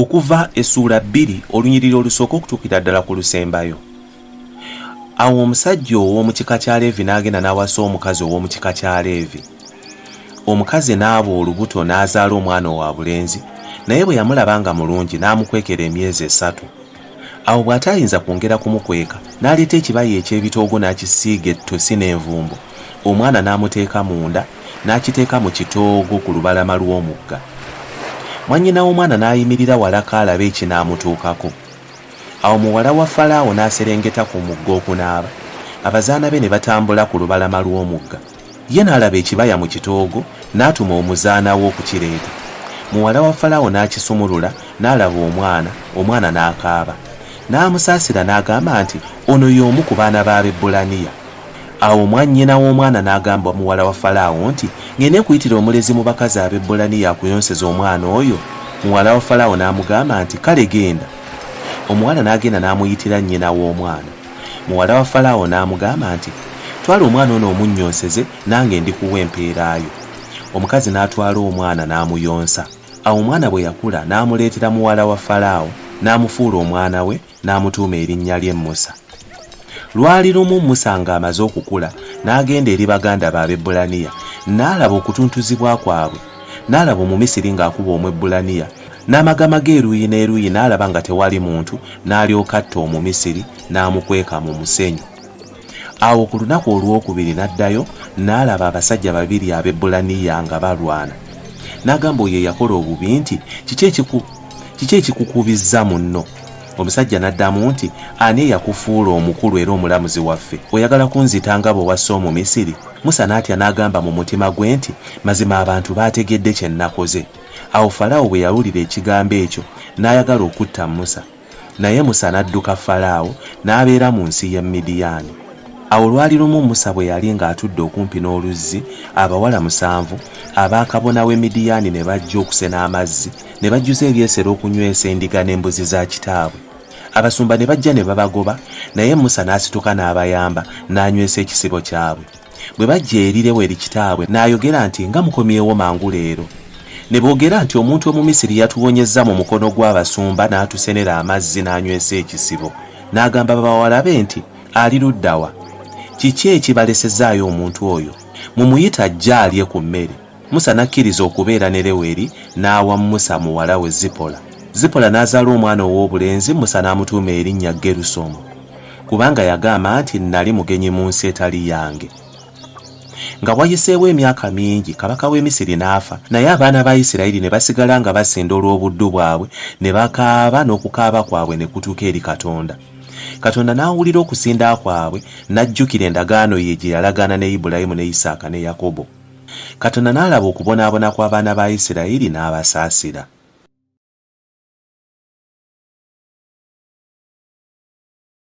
Okuva essuula 2 olunyiriri olusooka okutuukira ddala ku lusembayo. Awo omusajja ow'omu kika kya Leevi n'agenda n'awasa omukazi ow'omu kika kya Leevi. Omukazi n'aba olubuto n'azaala omwana owa bulenzi, naye bwe yamulaba nga mulungi n'amukwekera emyezi 3. Awo bw'ataayinza kwongera kumukweka n'aleeta ekibaya eky'ebitoogo n'akisiiga ettosi n'envumbo, omwana n'amuteeka munda n'akiteeka mu kitoogo ku lubalama lw'omugga. Mwannyina w'omwana n'ayimirira walako alabe ekinaamutuukako. Awo muwala wa Falaawo n'aserengeta ku mugga okunaaba, abazaana be ne batambula ku lubalama lw'omugga. Ye n'alaba ekibaya mu kitoogo n'atuma omuzaana we okukireeta. Muwala wa Falaawo n'akisumulula n'alaba omwana n'akaaba. N'amusaasira n'agamba nti ono y'omu ku baana b'Abebbulaniya. Awo mwannyina w'omwana n'agamba muwala wa Falaawo nti ngende kuyitira omulezi mu bakazi Abebbulaniya akuyonseza omwana oyo. Muwala wa Falaawo n'amugamba nti kale genda. Omuwala n'agenda n'amuyitira nnyina w'omwana. Muwala wa Falaawo n'amugamba nti twala omwana ono omunnyonseze nange ndikuwa empeeraayo. Omukazi n'atwala omwana n'amuyonsa. Awo omwana bwe yakula n'amuleetera muwala wa Falaawo n'amufuula omwana we n'amutuuma erinnya lye Musa. Lwali lumu Musa ng'amaze okukula n'agenda eri baganda b'Abebbulaniya n'alaba okutuntuzibwa kwabwe. N'alaba Omumisiri ng'akuba Omwebbulaniya, n'amagama g'eruuyi n'eruuyi n'alaba nga tewali muntu, n'alyoka atta Omumisiri n'amukweka mu musenyu. Awo ku lunaku olwokubiri n'addayo n'alaba abasajja 2 Abebbulaniya nga balwana. N'agamba oyo yakola obubi nti kiki ekikukubizza munno? Omusajja n'addamu nti ani yakufuula omukulu era omulamuzi waffe, oyagala kunzita nga bwe wassa Omumisiri? Musa n'atya n'agamba mu mutima gwe nti mazima abantu baategedde kye nakoze. Awo Falaawo bwe yawulira ekigambo ekyo n'ayagala okutta Musa, naye Musa n'adduka Falaawo n'abeera mu nsi ya Midiyaani. Awo lwali lumu Musa bwe yali ng'atudde okumpi n'oluzzi, abawala 7 abaakabona w'e Midiyaani ne bajja okusena amazzi, ne bajjuza ebyesero okunywesa endiga n'embuzi za kitaabwe. Abasumba ne bajja ne babagoba, naye Musa n'asituka n'abayamba n'anywesa ekisibo kyabwe. Bwe bajja erirewo eri kitaabwe n'ayogera nti nga mukomyewo mangu leero. Ne boogera nti omuntu Omumisiri yatuwonyezza mu mukono gw'abasumba n'atusenera amazzi n'anywesa ekisibo. N'agamba bawala be nti ali ludda wa? Kiki ekibalesezaayo omuntu oyo? Mumuyita ajje alye ku mmere. Musa n'akkiriza okubeera ne Leweri n'awa Musa muwala we Zipola. Zipola n'azaala omwana ow'obulenzi, Musa n'amutuuma erinnya Gerusomu, kubanga yagamba nti nali mugenyi mu nsi etali yange. Nga wayiseewo emyaka mingi, kabaka w'e Misiri n'afa, naye abaana ba Isirayiri ne basigala nga basinda olw'obuddu bwabwe, ne bakaaba n'okukaaba kwabwe ne kutuuka eri Katonda. Katonda n'awulira okusinda kwabwe, n'ajjukira endagaano ye gye yalagaana ne Ibulayimu ne Isaaka ne Yakobo. Katonda n'alaba okubonaabona kw'abaana ba Isirayiri n'abasaasira.